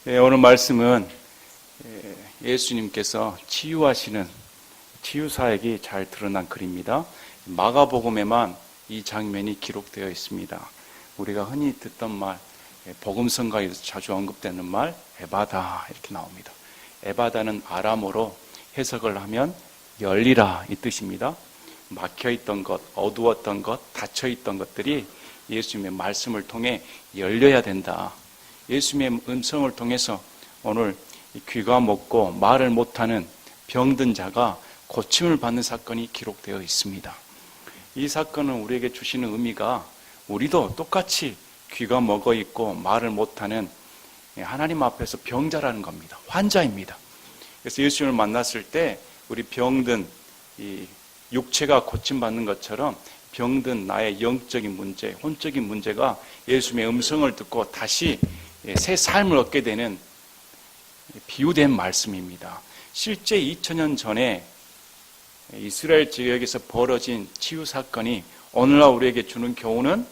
오늘 말씀은 예수님께서 치유하시는 치유사역이 잘 드러난 글입니다. 마가복음에만 이 장면이 기록되어 있습니다. 우리가 흔히 듣던 말, 복음성가에서 자주 언급되는 말, 에바다 이렇게 나옵니다. 에바다는 아람어로 해석을 하면 열리라 이 뜻입니다. 막혀있던 것, 어두웠던 것, 닫혀있던 것들이 예수님의 말씀을 통해 열려야 된다. 예수님의 음성을 통해서 오늘 귀가 먹고 말을 못하는 병든 자가 고침을 받는 사건이 기록되어 있습니다. 이 사건은 우리에게 주시는 의미가 우리도 똑같이 귀가 먹어 있고 말을 못하는 하나님 앞에서 병자라는 겁니다. 환자입니다. 그래서 예수님을 만났을 때 우리 병든 이 육체가 고침받는 것처럼 병든 나의 영적인 문제, 혼적인 문제가 예수님의 음성을 듣고 다시 새 삶을 얻게 되는 비유된 말씀입니다. 실제 2000년 전에 이스라엘 지역에서 벌어진 치유 사건이 오늘날 우리에게 주는 교훈은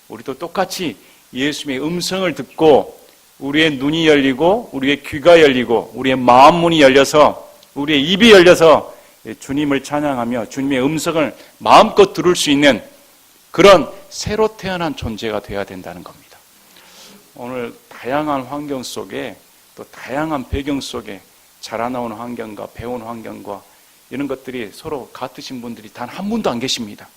우리도 똑같이 예수님의 음성을 듣고 우리의 눈이 열리고 우리의 귀가 열리고 우리의 마음 문이 열려서 우리의 입이 열려서 주님을 찬양하며 주님의 음성을 마음껏 들을 수 있는 그런 새로 태어난 존재가 되어야 된다는 겁니다. 오늘 다양한 환경 속에 또 다양한 배경 속에 자라나온 환경과 배운 환경과 이런 것들이 서로 같으신 분들이 단 한 분도 안 계십니다.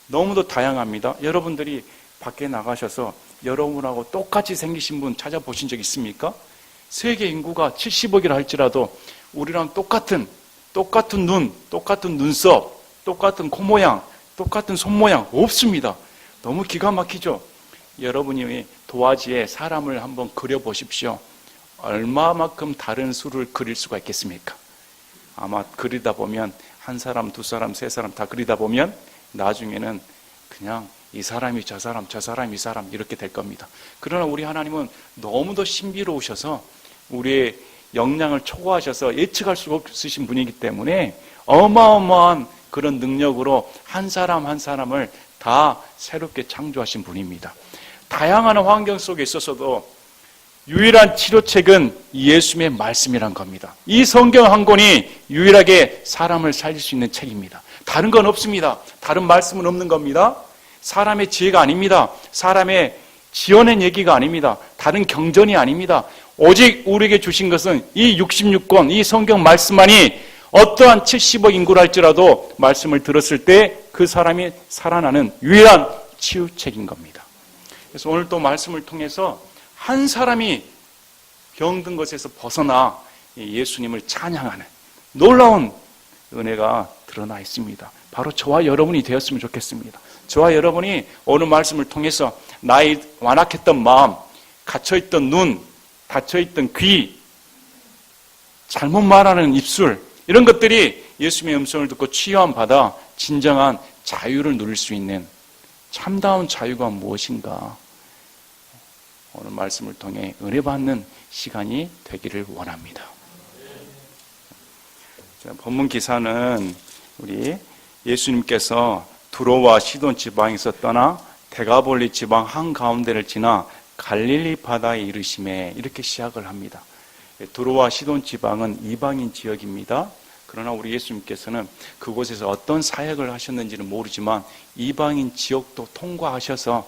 너무도 다양합니다. 여러분들이 밖에 나가셔서 여러분하고 똑같이 생기신 분 찾아보신 적 있습니까? 세계 인구가 70억이라 할지라도 우리랑 똑같은 눈, 똑같은 눈썹, 똑같은 코 모양, 똑같은 손 모양 없습니다. 너무 기가 막히죠? 여러분이 도화지에 사람을 한번 그려보십시오. 얼마만큼 다른 수를 그릴 수가 있겠습니까? 아마 그리다 보면 한 사람, 두 사람, 세 사람 다 그리다 보면 나중에는 그냥 이 사람이 저 사람, 저 사람이 이 사람 이렇게 될 겁니다. 그러나 우리 하나님은 너무도 신비로우셔서 우리의 역량을 초과하셔서 예측할 수 없으신 분이기 때문에 어마어마한 그런 능력으로 한 사람 한 사람을 다 새롭게 창조하신 분입니다. 다양한 환경 속에 있어서도 유일한 치료책은 예수님의 말씀이란 겁니다. 이 성경 한 권이 유일하게 사람을 살릴 수 있는 책입니다. 다른 건 없습니다. 다른 말씀은 없는 겁니다. 사람의 지혜가 아닙니다. 사람의 지어낸 얘기가 아닙니다. 다른 경전이 아닙니다. 오직 우리에게 주신 것은 이 66권, 이 성경 말씀만이 어떠한 70억 인구라 할지라도 말씀을 들었을 때 그 사람이 살아나는 유일한 치유책인 겁니다. 그래서 오늘 또 말씀을 통해서 한 사람이 병든 것에서 벗어나 예수님을 찬양하는 놀라운 은혜가 드러나 있습니다. 바로 저와 여러분이 되었으면 좋겠습니다. 저와 여러분이 오늘 말씀을 통해서 나의 완악했던 마음, 갇혀있던 눈, 닫혀있던 귀, 잘못 말하는 입술 이런 것들이 예수님의 음성을 듣고 치유함 받아 진정한 자유를 누릴 수 있는 참다운 자유가 무엇인가 오늘 말씀을 통해 은혜 받는 시간이 되기를 원합니다. 본문 기사는 우리 예수님께서 두로와 시돈 지방에서 떠나 데가볼리 지방 한가운데를 지나 갈릴리 바다에 이르심에 이렇게 시작을 합니다. 두로와 시돈 지방은 이방인 지역입니다. 그러나 우리 예수님께서는 그곳에서 어떤 사역을 하셨는지는 모르지만 이방인 지역도 통과하셔서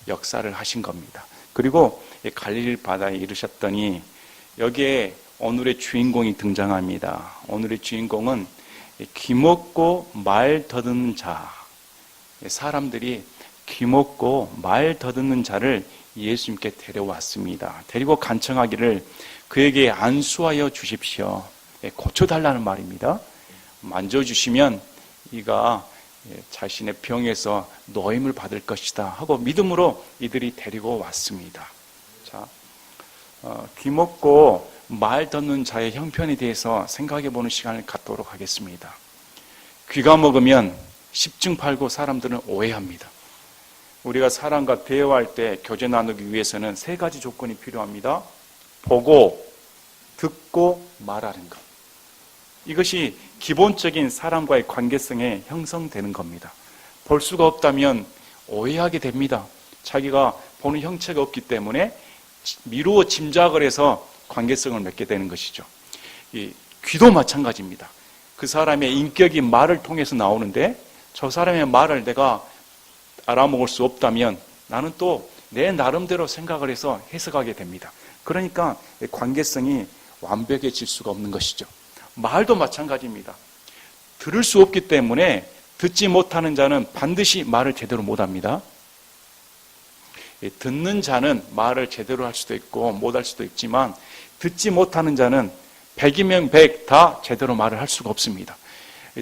역사를 하신 겁니다. 그리고 갈릴리 바다에 이르셨더니 여기에 오늘의 주인공이 등장합니다. 오늘의 주인공은 귀먹고 말 더듬는 자. 사람들이 귀먹고 말 더듬는 자를 예수님께 데려왔습니다. 데리고 간청하기를 그에게 안수하여 주십시오. 고쳐달라는 말입니다. 만져주시면 이가 자신의 병에서 노임을 받을 것이다 하고 믿음으로 이들이 데리고 왔습니다. 자, 귀먹고 말 듣는 자의 형편에 대해서 생각해 보는 시간을 갖도록 하겠습니다. 귀가 먹으면 10중 8구 사람들은 오해합니다. 우리가 사람과 대화할 때 교제 나누기 위해서는 세 가지 조건이 필요합니다. 보고, 듣고, 말하는 것. 이것이 기본적인 사람과의 관계성에 형성되는 겁니다. 볼 수가 없다면 오해하게 됩니다. 자기가 보는 형체가 없기 때문에 미루어 짐작을 해서 관계성을 맺게 되는 것이죠. 이 귀도 마찬가지입니다. 그 사람의 인격이 말을 통해서 나오는데 저 사람의 말을 내가 알아먹을 수 없다면 나는 또 내 나름대로 생각을 해서 해석하게 됩니다. 그러니까 관계성이 완벽해질 수가 없는 것이죠. 말도 마찬가지입니다. 들을 수 없기 때문에 듣지 못하는 자는 반드시 말을 제대로 못합니다. 듣는 자는 말을 제대로 할 수도 있고 못할 수도 있지만 듣지 못하는 자는 100이면 100 다 제대로 말을 할 수가 없습니다.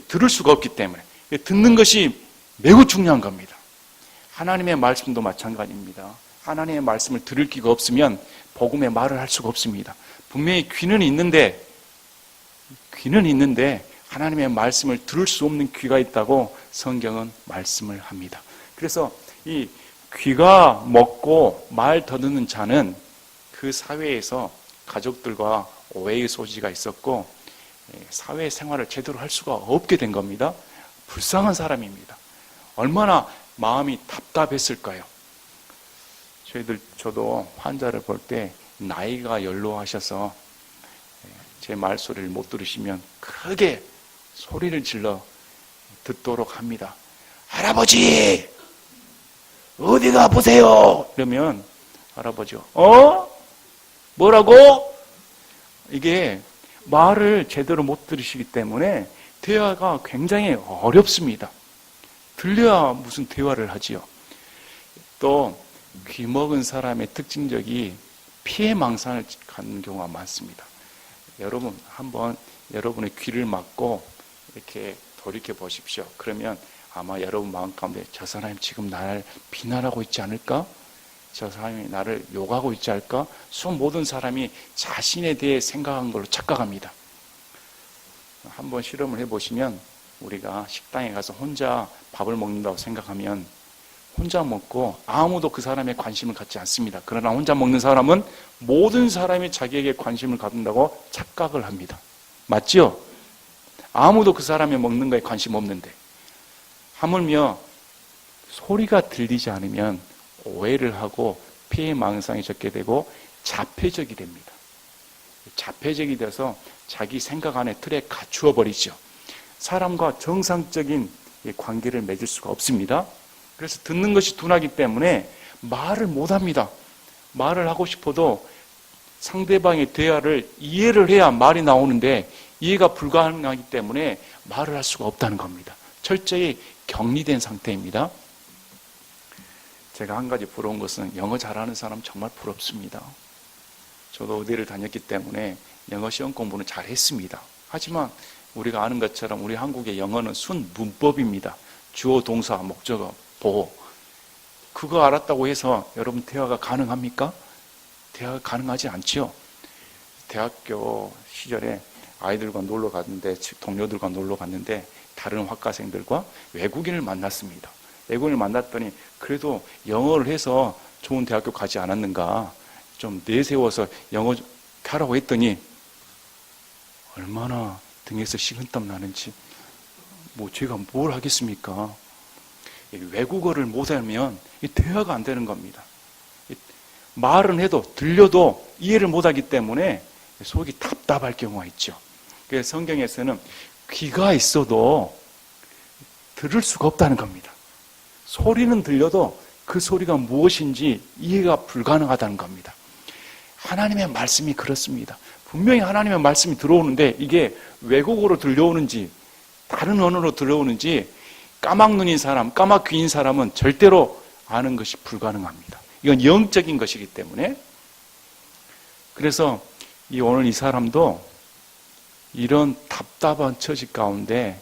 들을 수가 없기 때문에 듣는 것이 매우 중요한 겁니다. 하나님의 말씀도 마찬가지입니다. 하나님의 말씀을 들을 기가 없으면 복음의 말을 할 수가 없습니다. 분명히 귀는 있는데 하나님의 말씀을 들을 수 없는 귀가 있다고 성경은 말씀을 합니다. 그래서 이 귀가 먹고 말 더듬는 자는 그 사회에서 가족들과 오해의 소지가 있었고 사회생활을 제대로 할 수가 없게 된 겁니다. 불쌍한 사람입니다. 얼마나 마음이 답답했을까요? 저도 환자를 볼 때 나이가 연로하셔서 제 말소리를 못 들으시면 크게 소리를 질러 듣도록 합니다. 할아버지! 어디가 아프세요? 이러면 할아버지가 뭐라고? 이게 말을 제대로 못 들으시기 때문에 대화가 굉장히 어렵습니다. 들려야 무슨 대화를 하지요. 또 귀 먹은 사람의 특징적이 피해망상을 갖는 경우가 많습니다. 여러분 한번 여러분의 귀를 막고 이렇게 돌이켜 보십시오. 그러면 아마 여러분 마음 가운데 저 사람이 지금 나를 비난하고 있지 않을까? 저 사람이 나를 욕하고 있지 않을까? 모든 사람이 자신에 대해 생각한 걸로 착각합니다. 한번 실험을 해보시면 우리가 식당에 가서 혼자 밥을 먹는다고 생각하면 혼자 먹고 아무도 그 사람에 관심을 갖지 않습니다. 그러나 혼자 먹는 사람은 모든 사람이 자기에게 관심을 갖는다고 착각을 합니다. 맞죠? 아무도 그 사람이 먹는 거에 관심 없는데 하물며 소리가 들리지 않으면 오해를 하고 피해망상이 적게 되고 자폐적이 됩니다. 자폐적이 돼서 자기 생각 안에 틀에 갇히어 버리죠. 사람과 정상적인 관계를 맺을 수가 없습니다. 그래서 듣는 것이 둔하기 때문에 말을 못합니다. 말을 하고 싶어도 상대방의 대화를 이해를 해야 말이 나오는데 이해가 불가능하기 때문에 말을 할 수가 없다는 겁니다. 철저히 격리된 상태입니다. 제가 한 가지 부러운 것은 영어 잘하는 사람 정말 부럽습니다. 저도 의대를 다녔기 때문에 영어 시험 공부는 잘했습니다. 하지만 우리가 아는 것처럼 우리 한국의 영어는 순 문법입니다. 주어, 동사, 목적어, 보호. 그거 알았다고 해서 여러분 대화가 가능합니까? 대화가 가능하지 않죠. 대학교 시절에 아이들과 놀러 갔는데 동료들과 놀러 갔는데 다른 학과생들과 외국인을 만났습니다. 외국인을 만났더니 그래도 영어를 해서 좋은 대학교 가지 않았는가 좀 내세워서 영어 하라고 했더니 얼마나 등에서 식은땀 나는지 제가 뭘 하겠습니까? 외국어를 못하면 대화가 안 되는 겁니다. 말은 해도 들려도 이해를 못하기 때문에 속이 답답할 경우가 있죠. 그래서 성경에서는 귀가 있어도 들을 수가 없다는 겁니다. 소리는 들려도 그 소리가 무엇인지 이해가 불가능하다는 겁니다. 하나님의 말씀이 그렇습니다. 분명히 하나님의 말씀이 들어오는데 이게 외국어로 들려오는지 다른 언어로 들려오는지 까막눈인 사람, 까막귀인 사람은 절대로 아는 것이 불가능합니다. 이건 영적인 것이기 때문에. 그래서 오늘 이 사람도 이런 답답한 처지 가운데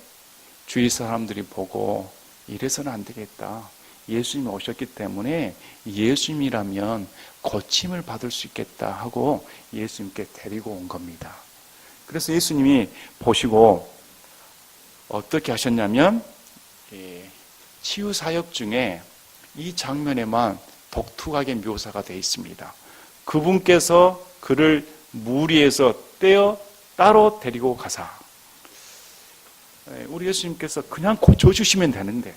주위 사람들이 보고 이래서는 안 되겠다. 예수님이 오셨기 때문에 예수님이라면 고침을 받을 수 있겠다 하고 예수님께 데리고 온 겁니다. 그래서 예수님이 보시고 어떻게 하셨냐면 치유사역 중에 이 장면에만 독특하게 묘사가 되어 있습니다. 그분께서 그를 무리에서 떼어 따로 데리고 가사. 우리 예수님께서 그냥 고쳐주시면 되는데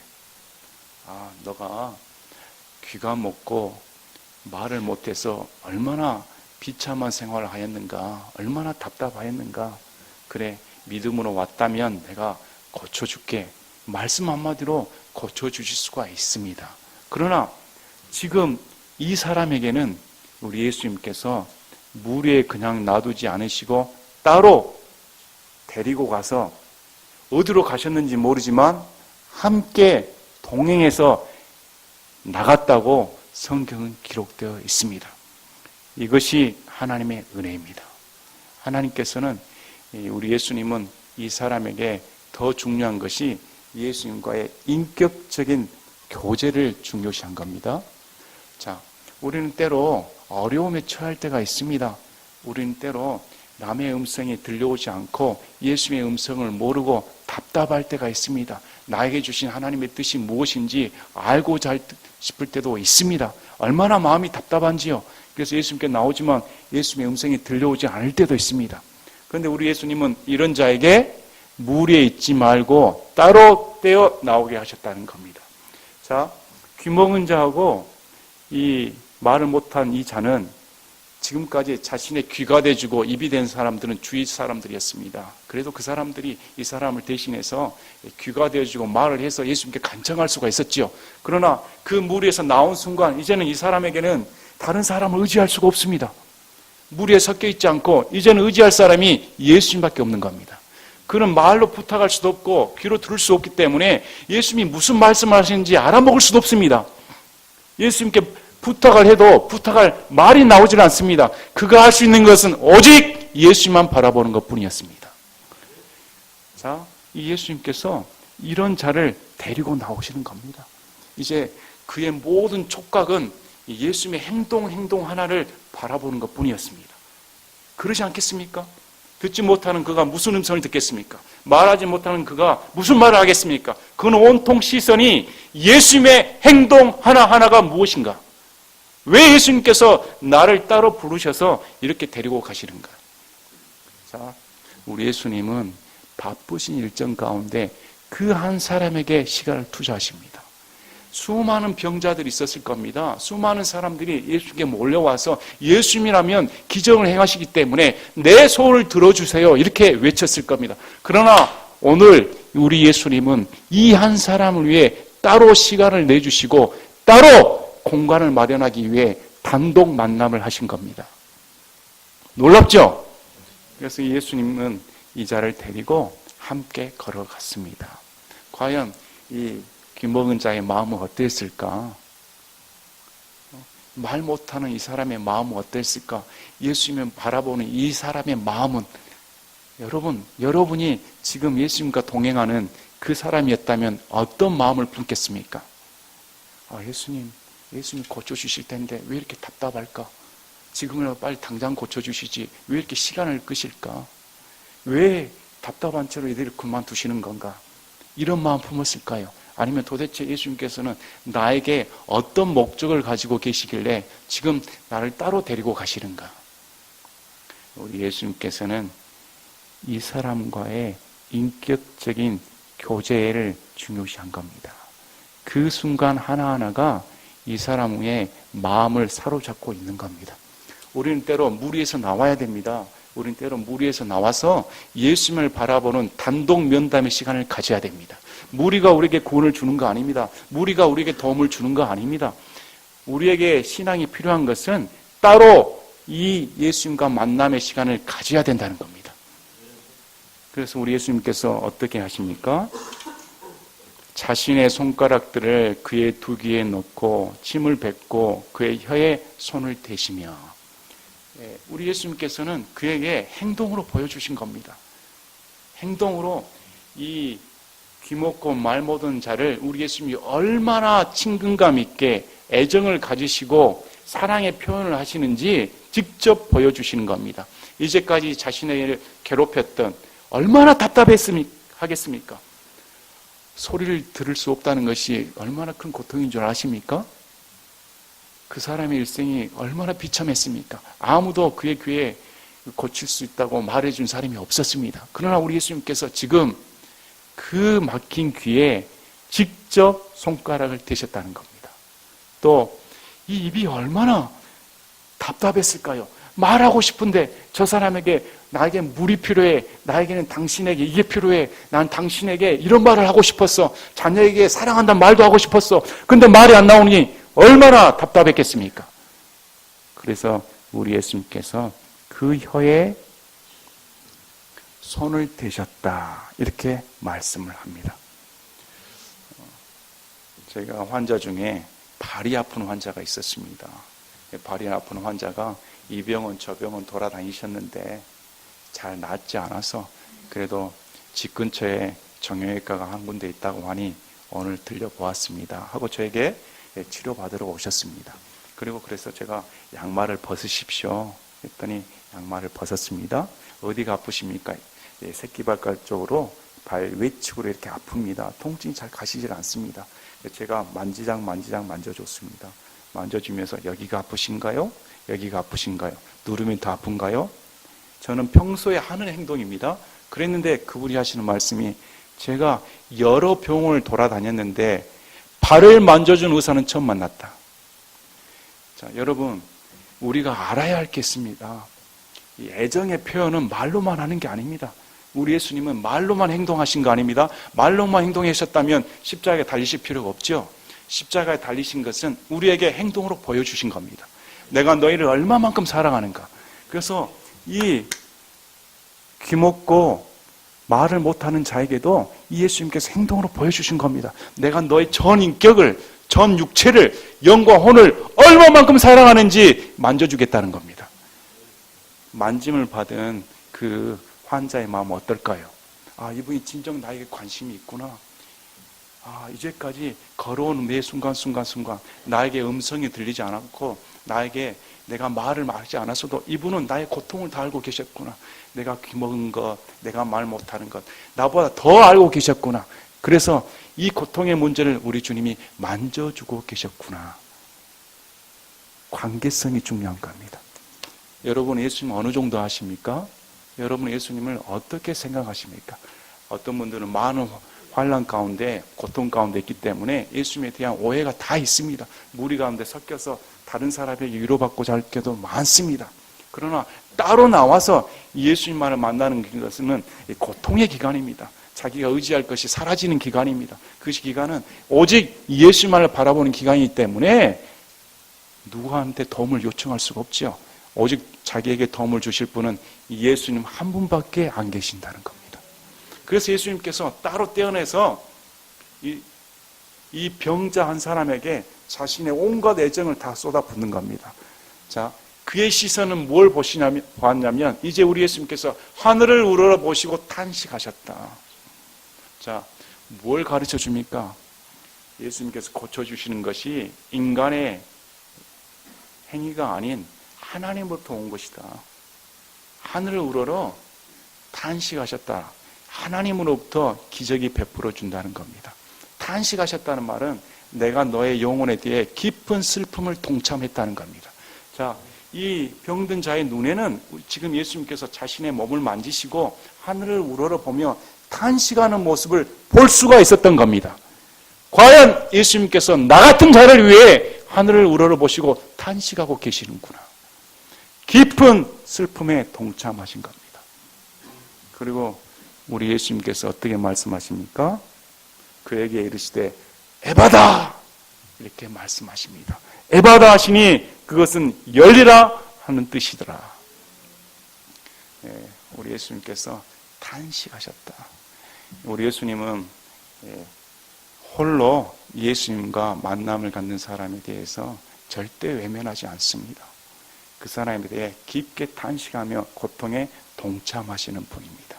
너가 귀가 먹고 말을 못해서 얼마나 비참한 생활을 하였는가, 얼마나 답답하였는가. 그래, 믿음으로 왔다면 내가 고쳐줄게. 말씀 한마디로 고쳐주실 수가 있습니다. 그러나 지금 이 사람에게는 우리 예수님께서 물 위에 그냥 놔두지 않으시고 따로 데리고 가서 어디로 가셨는지 모르지만 함께 동행해서 나갔다고 성경은 기록되어 있습니다. 이것이 하나님의 은혜입니다. 하나님께서는 우리 예수님은 이 사람에게 더 중요한 것이 예수님과의 인격적인 교제를 중요시한 겁니다. 자, 우리는 때로 어려움에 처할 때가 있습니다. 우리는 때로 남의 음성이 들려오지 않고 예수님의 음성을 모르고 답답할 때가 있습니다. 나에게 주신 하나님의 뜻이 무엇인지 알고자 싶을 때도 있습니다. 얼마나 마음이 답답한지요. 그래서 예수님께 나오지만 예수님의 음성이 들려오지 않을 때도 있습니다. 그런데 우리 예수님은 이런 자에게 물 위에 있지 말고 따로 떼어 나오게 하셨다는 겁니다. 자, 귀먹은 자하고 이 말을 못한 이 자는 지금까지 자신의 귀가 돼주고 입이 된 사람들은 주위 사람들이었습니다. 그래도 그 사람들이 이 사람을 대신해서 귀가 되어주고 말을 해서 예수님께 간청할 수가 있었지요. 그러나 그 물 위에서 나온 순간 이제는 이 사람에게는 다른 사람을 의지할 수가 없습니다. 물 위에 섞여 있지 않고 이제는 의지할 사람이 예수님밖에 없는 겁니다. 그는 말로 부탁할 수도 없고 귀로 들을 수 없기 때문에 예수님이 무슨 말씀을 하시는지 알아먹을 수도 없습니다. 예수님께 부탁을 해도 부탁할 말이 나오질 않습니다. 그가 할 수 있는 것은 오직 예수님만 바라보는 것뿐이었습니다. 자, 이 예수님께서 이런 자를 데리고 나오시는 겁니다. 이제 그의 모든 촉각은 예수님의 행동 하나를 바라보는 것뿐이었습니다. 그러지 않겠습니까? 듣지 못하는 그가 무슨 음성을 듣겠습니까? 말하지 못하는 그가 무슨 말을 하겠습니까? 그는 온통 시선이 예수님의 행동 하나하나가 무엇인가? 왜 예수님께서 나를 따로 부르셔서 이렇게 데리고 가시는가? 자, 우리 예수님은 바쁘신 일정 가운데 그 한 사람에게 시간을 투자하십니다. 수많은 병자들이 있었을 겁니다. 수많은 사람들이 예수님께 몰려와서 예수님이라면 기적을 행하시기 때문에 내 소원을 들어주세요 이렇게 외쳤을 겁니다. 그러나 오늘 우리 예수님은 이 한 사람을 위해 따로 시간을 내주시고 따로 공간을 마련하기 위해 단독 만남을 하신 겁니다. 놀랍죠? 그래서 예수님은 이 자를 데리고 함께 걸어갔습니다. 과연 이 귀먹은 자의 마음은 어땠을까? 말 못하는 이 사람의 마음은 어땠을까? 예수님을 바라보는 이 사람의 마음은 여러분이 지금 예수님과 동행하는 그 사람이었다면 어떤 마음을 품겠습니까? 예수님 고쳐주실 텐데 왜 이렇게 답답할까? 지금이라도 빨리 당장 고쳐주시지 왜 이렇게 시간을 끄실까? 왜 답답한 채로 이들을 그만두시는 건가? 이런 마음 품었을까요? 아니면 도대체 예수님께서는 나에게 어떤 목적을 가지고 계시길래 지금 나를 따로 데리고 가시는가? 우리 예수님께서는 이 사람과의 인격적인 교제를 중요시한 겁니다. 그 순간 하나하나가 이 사람의 마음을 사로잡고 있는 겁니다. 우리는 때로 물 위에서 나와야 됩니다. 우리는 때로 물 위에서 나와서 예수님을 바라보는 단독 면담의 시간을 가져야 됩니다. 무리가 우리에게 구원을 주는 거 아닙니다. 무리가 우리에게 도움을 주는 거 아닙니다. 우리에게 신앙이 필요한 것은 따로 이 예수님과 만남의 시간을 가져야 된다는 겁니다. 그래서 우리 예수님께서 어떻게 하십니까? 자신의 손가락들을 그의 두 귀에 넣고 침을 뱉고 그의 혀에 손을 대시며 우리 예수님께서는 그에게 행동으로 보여주신 겁니다. 행동으로 이 귀먹고 말 못하는 자를 우리 예수님이 얼마나 친근감 있게 애정을 가지시고 사랑의 표현을 하시는지 직접 보여주시는 겁니다. 이제까지 자신을 괴롭혔던 얼마나 답답하겠습니까? 소리를 들을 수 없다는 것이 얼마나 큰 고통인 줄 아십니까? 그 사람의 일생이 얼마나 비참했습니까? 아무도 그의 귀에 고칠 수 있다고 말해준 사람이 없었습니다. 그러나 우리 예수님께서 지금 그 막힌 귀에 직접 손가락을 대셨다는 겁니다. 또 이 입이 얼마나 답답했을까요? 말하고 싶은데 저 사람에게 나에게 물이 필요해. 나에게는 당신에게 이게 필요해. 난 당신에게 이런 말을 하고 싶었어. 자녀에게 사랑한다는 말도 하고 싶었어. 근데 말이 안 나오니 얼마나 답답했겠습니까? 그래서 우리 예수님께서 그 혀에 손을 대셨다. 이렇게 말씀을 합니다. 제가 환자 중에 발이 아픈 환자가 있었습니다. 발이 아픈 환자가 이 병원 저 병원 돌아다니셨는데 잘 낫지 않아서 그래도 집 근처에 정형외과가 한 군데 있다고 하니 오늘 들려보았습니다 하고 저에게 치료받으러 오셨습니다. 그리고 그래서 제가 양말을 벗으십시오 했더니 양말을 벗었습니다. 어디가 아프십니까? 새끼발가락 쪽으로 발 외측으로 이렇게 아픕니다. 통증이 잘 가시질 않습니다. 제가 만지작 만져줬습니다. 만져주면서 여기가 아프신가요? 여기가 아프신가요? 누르면 더 아픈가요? 저는 평소에 하는 행동입니다. 그랬는데 그분이 하시는 말씀이 제가 여러 병원을 돌아다녔는데 발을 만져준 의사는 처음 만났다. 자, 여러분 우리가 알아야 할 게 있습니다. 이 애정의 표현은 말로만 하는 게 아닙니다. 우리 예수님은 말로만 행동하신 거 아닙니다. 말로만 행동하셨다면 십자가에 달리실 필요가 없죠. 십자가에 달리신 것은 우리에게 행동으로 보여주신 겁니다. 내가 너희를 얼마만큼 사랑하는가. 그래서 이 귀먹고 말을 못하는 자에게도 이 예수님께서 행동으로 보여주신 겁니다. 내가 너의 전 인격을, 전 육체를, 영과 혼을 얼마만큼 사랑하는지 만져주겠다는 겁니다. 만짐을 받은 그 환자의 마음은 어떨까요? 아, 이분이 진정 나에게 관심이 있구나. 아, 이제까지 걸어온 매 순간순간 나에게 음성이 들리지 않았고 나에게 내가 말을 하지 않았어도 이분은 나의 고통을 다 알고 계셨구나. 내가 귀먹은 것, 내가 말 못하는 것 나보다 더 알고 계셨구나. 그래서 이 고통의 문제를 우리 주님이 만져주고 계셨구나. 관계성이 중요한 겁니다. 여러분 예수님 어느 정도 아십니까? 여러분 예수님을 어떻게 생각하십니까? 어떤 분들은 많은 환난 가운데 고통 가운데 있기 때문에 예수님에 대한 오해가 다 있습니다. 무리 가운데 섞여서 다른 사람에게 위로받고자 할 때도 많습니다. 그러나 따로 나와서 예수님만을 만나는 것은 고통의 기간입니다. 자기가 의지할 것이 사라지는 기간입니다. 그 기간은 오직 예수님만을 바라보는 기간이기 때문에 누구한테 도움을 요청할 수가 없죠. 오직 자기에게 도움을 주실 분은 예수님 한 분밖에 안 계신다는 겁니다. 그래서 예수님께서 따로 떼어내서 이 병자 한 사람에게 자신의 온갖 애정을 다 쏟아붓는 겁니다. 자, 그의 시선은 뭘 보았냐면 이제 우리 예수님께서 하늘을 우러러보시고 탄식하셨다. 자, 뭘 가르쳐 줍니까? 예수님께서 고쳐주시는 것이 인간의 행위가 아닌 하나님부터 온 것이다. 하늘을 우러러 탄식하셨다. 하나님으로부터 기적이 베풀어 준다는 겁니다. 탄식하셨다는 말은 내가 너의 영혼에 대해 깊은 슬픔을 동참했다는 겁니다. 자, 이 병든 자의 눈에는 지금 예수님께서 자신의 몸을 만지시고 하늘을 우러러보며 탄식하는 모습을 볼 수가 있었던 겁니다. 과연 예수님께서 나 같은 자를 위해 하늘을 우러러보시고 탄식하고 계시는구나. 깊은 슬픔에 동참하신 겁니다. 그리고 우리 예수님께서 어떻게 말씀하십니까? 그에게 이르시되 에바다 이렇게 말씀하십니다. 에바다 하시니 그것은 열리라 하는 뜻이더라. 우리 예수님께서 탄식하셨다. 우리 예수님은 홀로 예수님과 만남을 갖는 사람에 대해서 절대 외면하지 않습니다. 그 사람에 대해 깊게 탄식하며 고통에 동참하시는 분입니다.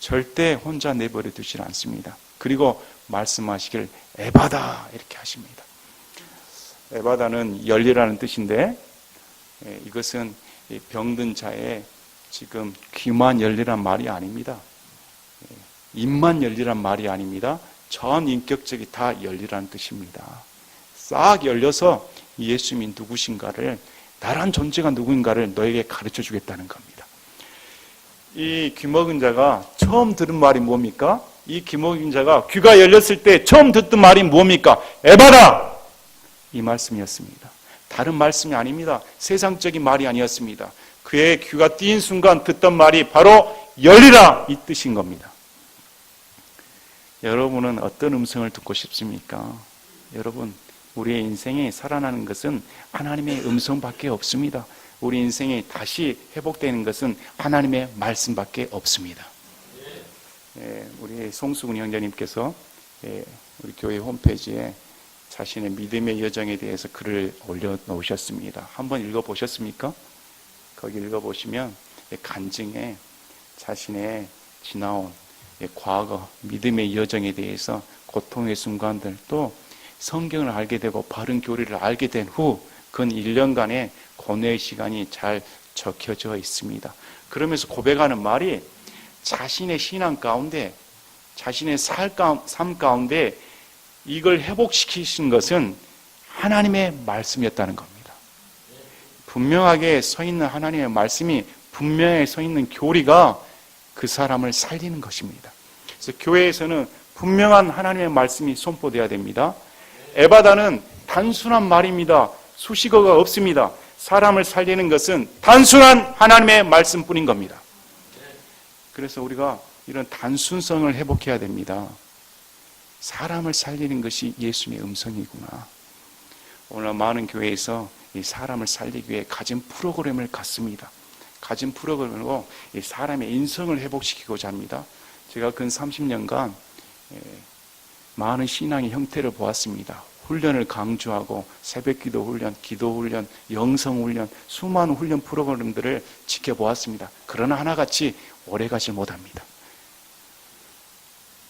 절대 혼자 내버려 두지 않습니다. 그리고 말씀하시길 에바다 이렇게 하십니다. 에바다는 열리라는 뜻인데 이것은 병든 자의 지금 귀만 열리란 말이 아닙니다. 입만 열리란 말이 아닙니다. 전 인격적이 다 열리라는 뜻입니다. 싹 열려서 예수님이 누구신가를 나란 존재가 누구인가를 너에게 가르쳐 주겠다는 겁니다. 이 귀먹은 자가 처음 들은 말이 뭡니까? 이 귀먹은 자가 귀가 열렸을 때 처음 듣던 말이 뭡니까? 에바다! 이 말씀이었습니다. 다른 말씀이 아닙니다. 세상적인 말이 아니었습니다. 그의 귀가 띄인 순간 듣던 말이 바로 열리라, 이 뜻인 겁니다. 여러분은 어떤 음성을 듣고 싶습니까? 여러분, 우리의 인생이 살아나는 것은 하나님의 음성밖에 없습니다. 우리 인생이 다시 회복되는 것은 하나님의 말씀밖에 없습니다. 우리 송수근 형제님께서 우리 교회 홈페이지에 자신의 믿음의 여정에 대해서 글을 올려놓으셨습니다. 한번 읽어보셨습니까? 거기 읽어보시면 간증에 자신의 지나온 과거 믿음의 여정에 대해서 고통의 순간들, 또 성경을 알게 되고 바른 교리를 알게 된 후 근 1년간의 고뇌의 시간이 잘 적혀져 있습니다. 그러면서 고백하는 말이 자신의 신앙 가운데, 자신의 삶 가운데 이걸 회복시키신 것은 하나님의 말씀이었다는 겁니다. 분명하게 서 있는 하나님의 말씀이, 분명하게 서 있는 교리가 그 사람을 살리는 것입니다. 그래서 교회에서는 분명한 하나님의 말씀이 선포되어야 됩니다. 에바다는 단순한 말입니다. 수식어가 없습니다. 사람을 살리는 것은 단순한 하나님의 말씀뿐인 겁니다. 그래서 우리가 이런 단순성을 회복해야 됩니다. 사람을 살리는 것이 예수님의 음성이구나. 오늘 많은 교회에서 이 사람을 살리기 위해 가진 프로그램을 갖습니다. 가진 프로그램으로 이 사람의 인성을 회복시키고자 합니다. 제가 근 30년간 많은 신앙의 형태를 보았습니다. 훈련을 강조하고 새벽기도 훈련, 기도 훈련, 영성 훈련, 수많은 훈련 프로그램들을 지켜보았습니다. 그러나 하나같이 오래가지 못합니다.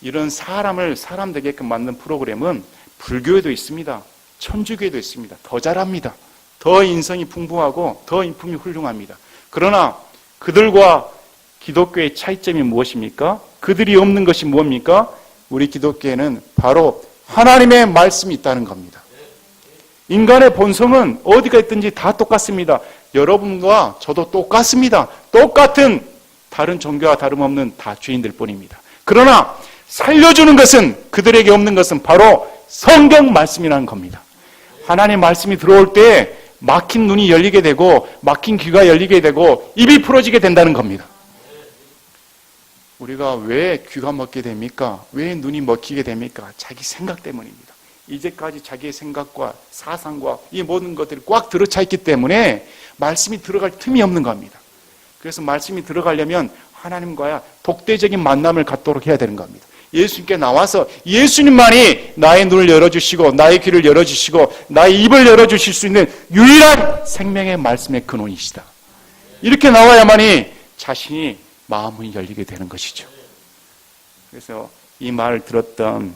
이런 사람 되게끔 만든 프로그램은 불교에도 있습니다. 천주교에도 있습니다. 더 잘합니다. 더 인성이 풍부하고 더 인품이 훌륭합니다. 그러나 그들과 기독교의 차이점이 무엇입니까? 그들이 없는 것이 무엇입니까? 우리 기독교에는 바로 하나님의 말씀이 있다는 겁니다. 인간의 본성은 어디가 있든지 다 똑같습니다. 여러분과 저도 똑같습니다. 똑같은 다른 종교와 다름없는 다 죄인들 뿐입니다. 그러나 살려주는 것은, 그들에게 없는 것은 바로 성경 말씀이라는 겁니다. 하나님의 말씀이 들어올 때 막힌 눈이 열리게 되고 막힌 귀가 열리게 되고 입이 풀어지게 된다는 겁니다. 우리가 왜 귀가 먹게 됩니까? 왜 눈이 먹히게 됩니까? 자기 생각 때문입니다. 이제까지 자기의 생각과 사상과 이 모든 것들이 꽉 들어차 있기 때문에 말씀이 들어갈 틈이 없는 겁니다. 그래서 말씀이 들어가려면 하나님과의 독대적인 만남을 갖도록 해야 되는 겁니다. 예수님께 나와서 예수님만이 나의 눈을 열어주시고 나의 귀를 열어주시고 나의 입을 열어주실 수 있는 유일한 생명의 말씀의 근원이시다. 이렇게 나와야만이 자신이 마음이 열리게 되는 것이죠. 그래서 이 말을 들었던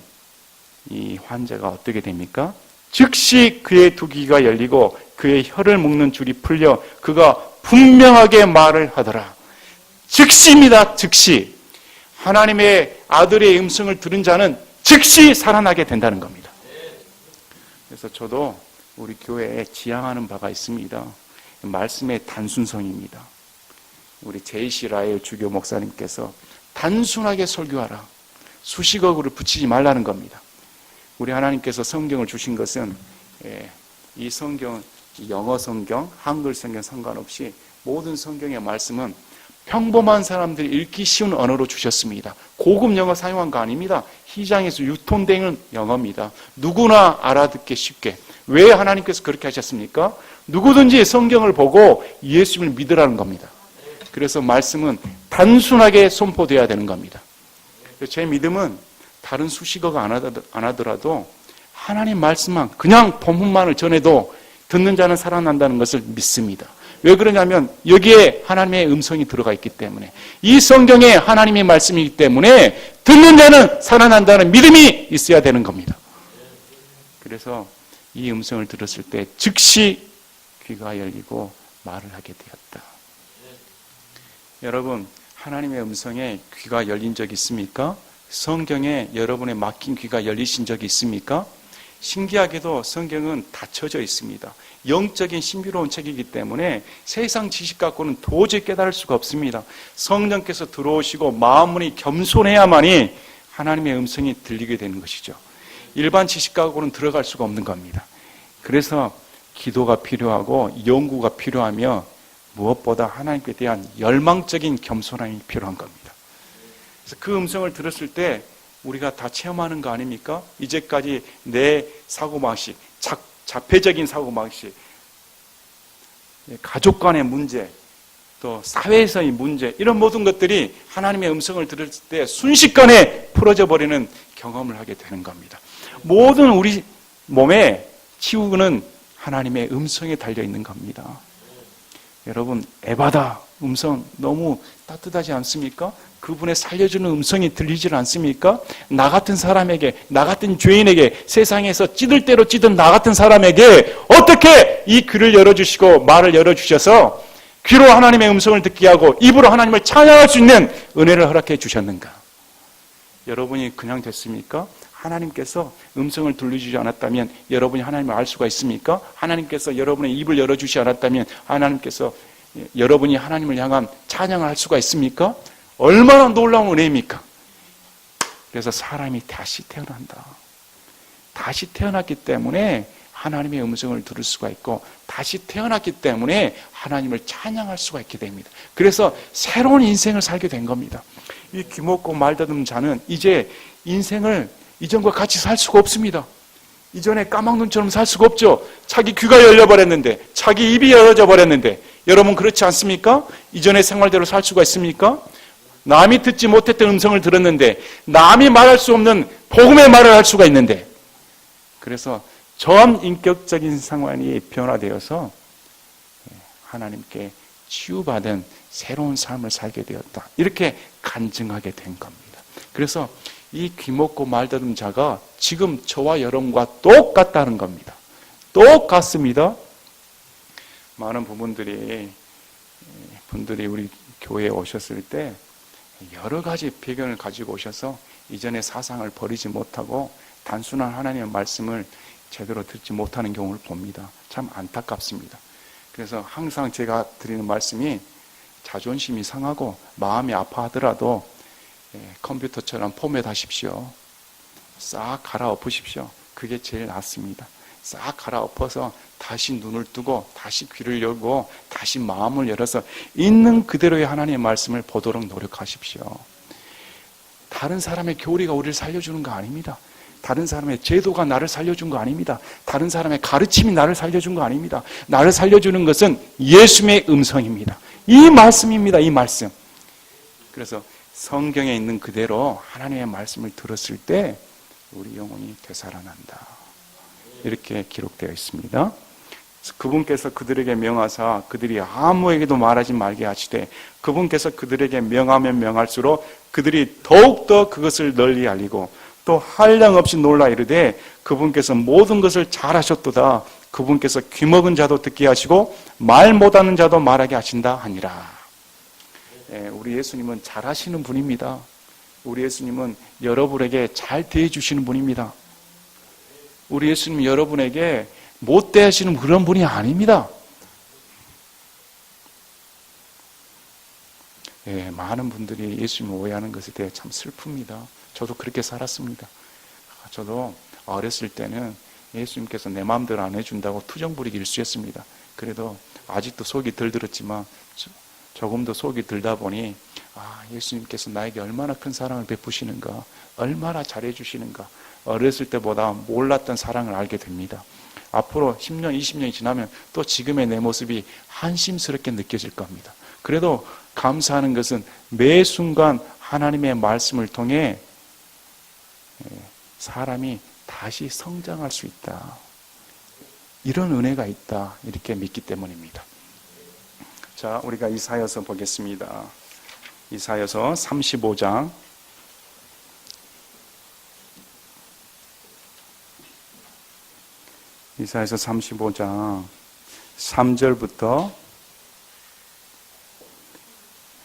이 환자가 어떻게 됩니까? 즉시 그의 두 귀가 열리고 그의 혀를 묶는 줄이 풀려 그가 분명하게 말을 하더라. 즉시입니다. 즉시. 하나님의 아들의 음성을 들은 자는 즉시 살아나게 된다는 겁니다. 그래서 저도 우리 교회에 지향하는 바가 있습니다. 말씀의 단순성입니다. 우리 제이시 라엘 주교 목사님께서 단순하게 설교하라. 수식어구를 붙이지 말라는 겁니다. 우리 하나님께서 성경을 주신 것은 이 성경, 영어 성경, 한글 성경 상관없이 모든 성경의 말씀은 평범한 사람들이 읽기 쉬운 언어로 주셨습니다. 고급 영어 사용한 거 아닙니다. 시장에서 유통되는 영어입니다. 누구나 알아듣기 쉽게. 왜 하나님께서 그렇게 하셨습니까? 누구든지 성경을 보고 예수님을 믿으라는 겁니다. 그래서 말씀은 단순하게 선포되어야 되는 겁니다. 제 믿음은 다른 수식어가 안 하더라도 하나님 말씀만 그냥 본문만을 전해도 듣는 자는 살아난다는 것을 믿습니다. 왜 그러냐면 여기에 하나님의 음성이 들어가 있기 때문에, 이 성경에 하나님의 말씀이기 때문에 듣는 자는 살아난다는 믿음이 있어야 되는 겁니다. 그래서 이 음성을 들었을 때 즉시 귀가 열리고 말을 하게 되었다. 여러분, 하나님의 음성에 귀가 열린 적이 있습니까? 성경에 여러분의 막힌 귀가 열리신 적이 있습니까? 신기하게도 성경은 닫혀져 있습니다. 영적인 신비로운 책이기 때문에 세상 지식 갖고는 도저히 깨달을 수가 없습니다. 성령께서 들어오시고 마음문이 겸손해야만이 하나님의 음성이 들리게 되는 것이죠. 일반 지식 갖고는 들어갈 수가 없는 겁니다. 그래서 기도가 필요하고 연구가 필요하며 무엇보다 하나님께 대한 열망적인 겸손함이 필요한 겁니다. 그래서 그 음성을 들었을 때 우리가 다 체험하는 거 아닙니까? 이제까지 내 사고방식, 자폐적인 사고방식, 가족 간의 문제, 또 사회에서의 문제, 이런 모든 것들이 하나님의 음성을 들을 때 순식간에 풀어져 버리는 경험을 하게 되는 겁니다. 모든 우리 몸에 치유는 하나님의 음성에 달려 있는 겁니다. 여러분, 에바다 음성 너무 따뜻하지 않습니까? 그분의 살려주는 음성이 들리질 않습니까? 나 같은 사람에게, 나 같은 죄인에게, 세상에서 찌들 대로 찌든 나 같은 사람에게 어떻게 이 귀를 열어주시고 말을 열어주셔서 귀로 하나님의 음성을 듣게 하고 입으로 하나님을 찬양할 수 있는 은혜를 허락해 주셨는가? 여러분이 그냥 됐습니까? 하나님께서 음성을 들려주지 않았다면 여러분이 하나님을 알 수가 있습니까? 하나님께서 여러분의 입을 열어주지 않았다면 하나님께서 여러분이 하나님을 향한 찬양을 할 수가 있습니까? 얼마나 놀라운 은혜입니까? 그래서 사람이 다시 태어난다. 다시 태어났기 때문에 하나님의 음성을 들을 수가 있고 다시 태어났기 때문에 하나님을 찬양할 수가 있게 됩니다. 그래서 새로운 인생을 살게 된 겁니다. 이 귀먹고 말다듬은 자는 이제 인생을 이전과 같이 살 수가 없습니다. 이전에 까막눈처럼 살 수가 없죠. 자기 귀가 열려버렸는데, 자기 입이 열어져 버렸는데, 여러분 그렇지 않습니까? 이전의 생활대로 살 수가 있습니까? 남이 듣지 못했던 음성을 들었는데, 남이 말할 수 없는 복음의 말을 할 수가 있는데, 그래서 전인격적인 상황이 변화되어서 하나님께 치유받은 새로운 삶을 살게 되었다. 이렇게 간증하게 된 겁니다. 그래서 이 귀먹고 말다듬은 자가 지금 저와 여러분과 똑같다는 겁니다. 똑같습니다. 많은 분들이 우리 교회에 오셨을 때 여러 가지 배경을 가지고 오셔서 이전의 사상을 버리지 못하고 단순한 하나님의 말씀을 제대로 듣지 못하는 경우를 봅니다. 참 안타깝습니다. 그래서 항상 제가 드리는 말씀이 자존심이 상하고 마음이 아파하더라도 컴퓨터처럼 포맷하십시오. 싹 갈아엎으십시오. 그게 제일 낫습니다. 싹 갈아엎어서 다시 눈을 뜨고 다시 귀를 열고 다시 마음을 열어서 있는 그대로의 하나님의 말씀을 보도록 노력하십시오. 다른 사람의 교리가 우리를 살려주는 거 아닙니다. 다른 사람의 제도가 나를 살려준 거 아닙니다. 다른 사람의 가르침이 나를 살려준 거 아닙니다. 나를 살려주는 것은 예수님의 음성입니다. 이 말씀입니다. 이 말씀. 그래서 성경에 있는 그대로 하나님의 말씀을 들었을 때 우리 영혼이 되살아난다. 이렇게 기록되어 있습니다. 그분께서 그들에게 명하사 그들이 아무에게도 말하지 말게 하시되 그분께서 그들에게 명하면 명할수록 그들이 더욱더 그것을 널리 알리고 또 한량없이 놀라 이르되 그분께서 모든 것을 잘하셨도다. 그분께서 귀먹은 자도 듣게 하시고 말 못하는 자도 말하게 하신다 하니라. 우리 예수님은 잘하시는 분입니다. 우리 예수님은 여러분에게 잘 대해주시는 분입니다. 우리 예수님은 여러분에게 못 대하시는 그런 분이 아닙니다. 많은 분들이 예수님을 오해하는 것에 대해 참 슬픕니다. 저도 그렇게 살았습니다. 저도 어렸을 때는 예수님께서 내 마음대로 안 해준다고 투정 부리기 일쑤였습니다. 그래도 아직도 속이 덜 들었지만 조금 더 속이 들다 보니 예수님께서 나에게 얼마나 큰 사랑을 베푸시는가, 얼마나 잘해주시는가, 어렸을 때보다 몰랐던 사랑을 알게 됩니다. 앞으로 10년, 20년이 지나면 또 지금의 내 모습이 한심스럽게 느껴질 겁니다. 그래도 감사하는 것은 매 순간 하나님의 말씀을 통해 사람이 다시 성장할 수 있다. 이런 은혜가 있다. 이렇게 믿기 때문입니다. 자, 우리가 이사야서 보겠습니다. 이사야서 35장 이사야서 35장 3절부터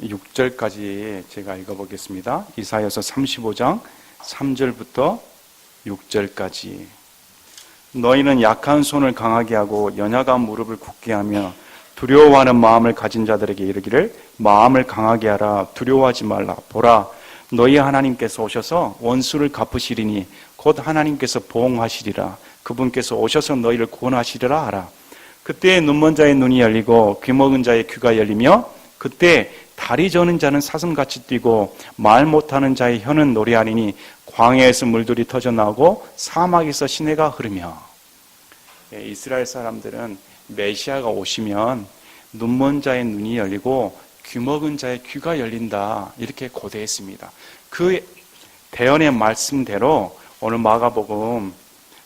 6절까지 제가 읽어보겠습니다. 이사야서 35장 3절부터 6절까지. 너희는 약한 손을 강하게 하고 연약한 무릎을 굳게 하며 두려워하는 마음을 가진 자들에게 이르기를 마음을 강하게 하라. 두려워하지 말라. 보라, 너희 하나님께서 오셔서 원수를 갚으시리니 곧 하나님께서 보응하시리라. 그분께서 오셔서 너희를 구원하시리라 하라. 그때 눈먼 자의 눈이 열리고 귀 먹은 자의 귀가 열리며 그때 다리 저는 자는 사슴같이 뛰고 말 못하는 자의 혀는 노래하리니 광야에서 물들이 터져 나오고 사막에서 시내가 흐르며. 이스라엘 사람들은 메시아가 오시면 눈먼 자의 눈이 열리고 귀 먹은 자의 귀가 열린다, 이렇게 고대했습니다. 그 대언의 말씀대로 오늘 마가복음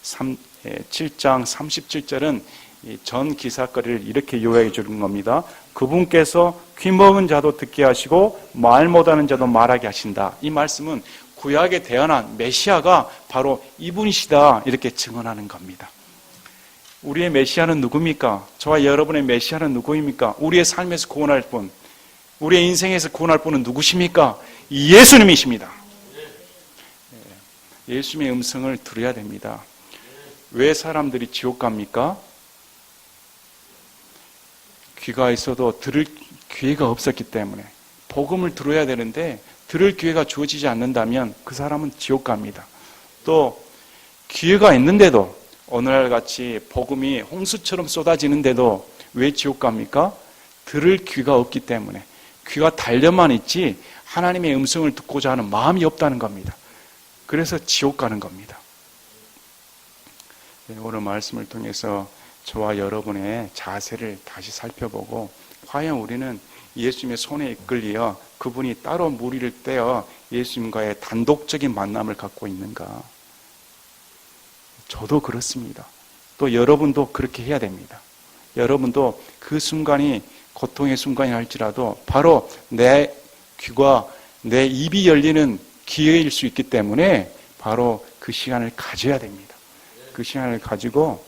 7장 37절은 전 기사거리를 이렇게 요약해 주는 겁니다. 그분께서 귀 먹은 자도 듣게 하시고 말 못하는 자도 말하게 하신다. 이 말씀은 구약에 대언한 메시아가 바로 이분이시다, 이렇게 증언하는 겁니다. 우리의 메시아는 누굽니까? 저와 여러분의 메시아는 누구입니까? 우리의 삶에서 구원할 분, 우리의 인생에서 구원할 분은 누구십니까? 예수님이십니다. 예수님의 음성을 들어야 됩니다. 왜 사람들이 지옥 갑니까? 귀가 있어도 들을 기회가 없었기 때문에. 복음을 들어야 되는데 들을 기회가 주어지지 않는다면 그 사람은 지옥 갑니다. 또 기회가 있는데도 오늘날 같이 복음이 홍수처럼 쏟아지는데도 왜 지옥 갑니까? 들을 귀가 없기 때문에. 귀가 달려만 있지 하나님의 음성을 듣고자 하는 마음이 없다는 겁니다. 그래서 지옥 가는 겁니다. 오늘 말씀을 통해서 저와 여러분의 자세를 다시 살펴보고, 과연 우리는 예수님의 손에 이끌려 그분이 따로 무리를 떼어 예수님과의 단독적인 만남을 갖고 있는가? 저도 그렇습니다. 또 여러분도 그렇게 해야 됩니다. 여러분도 그 순간이 고통의 순간이 할지라도 바로 내 귀가, 내 입이 열리는 기회일 수 있기 때문에 바로 그 시간을 가져야 됩니다. 그 시간을 가지고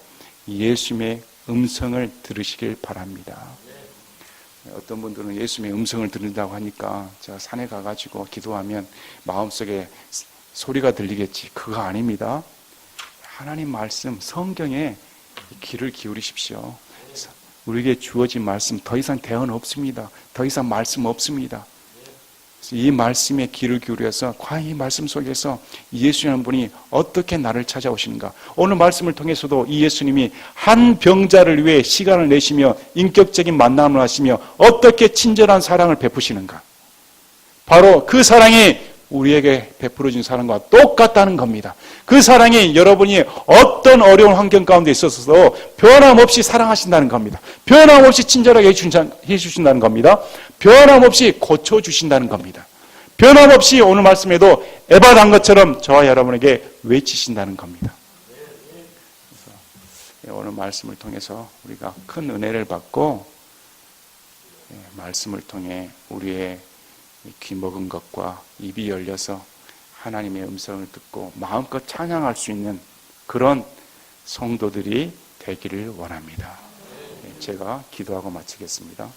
예수님의 음성을 들으시길 바랍니다. 어떤 분들은 예수님의 음성을 들은다고 하니까 제가 산에 가가지고 기도하면 마음속에 소리가 들리겠지. 그거 아닙니다. 하나님 말씀, 성경에 귀를 기울이십시오. 우리에게 주어진 말씀, 더 이상 대언 없습니다. 더 이상 말씀 없습니다. 이 말씀에 귀를 기울여서 과연 이 말씀 속에서 예수님이라는 분이 어떻게 나를 찾아오시는가. 오늘 말씀을 통해서도 이 예수님이 한 병자를 위해 시간을 내시며 인격적인 만남을 하시며 어떻게 친절한 사랑을 베푸시는가. 바로 그 사랑이 우리에게 베풀어준 사랑과 똑같다는 겁니다. 그 사랑이 여러분이 어떤 어려운 환경 가운데 있어서도 변함없이 사랑하신다는 겁니다. 변함없이 친절하게 해주신다는 겁니다. 변함없이 고쳐주신다는 겁니다. 변함없이 오늘 말씀에도 에바단 것처럼 저와 여러분에게 외치신다는 겁니다. 그래서 오늘 말씀을 통해서 우리가 큰 은혜를 받고, 말씀을 통해 우리의 귀 먹은 것과 입이 열려서 하나님의 음성을 듣고 마음껏 찬양할 수 있는 그런 성도들이 되기를 원합니다. 제가 기도하고 마치겠습니다.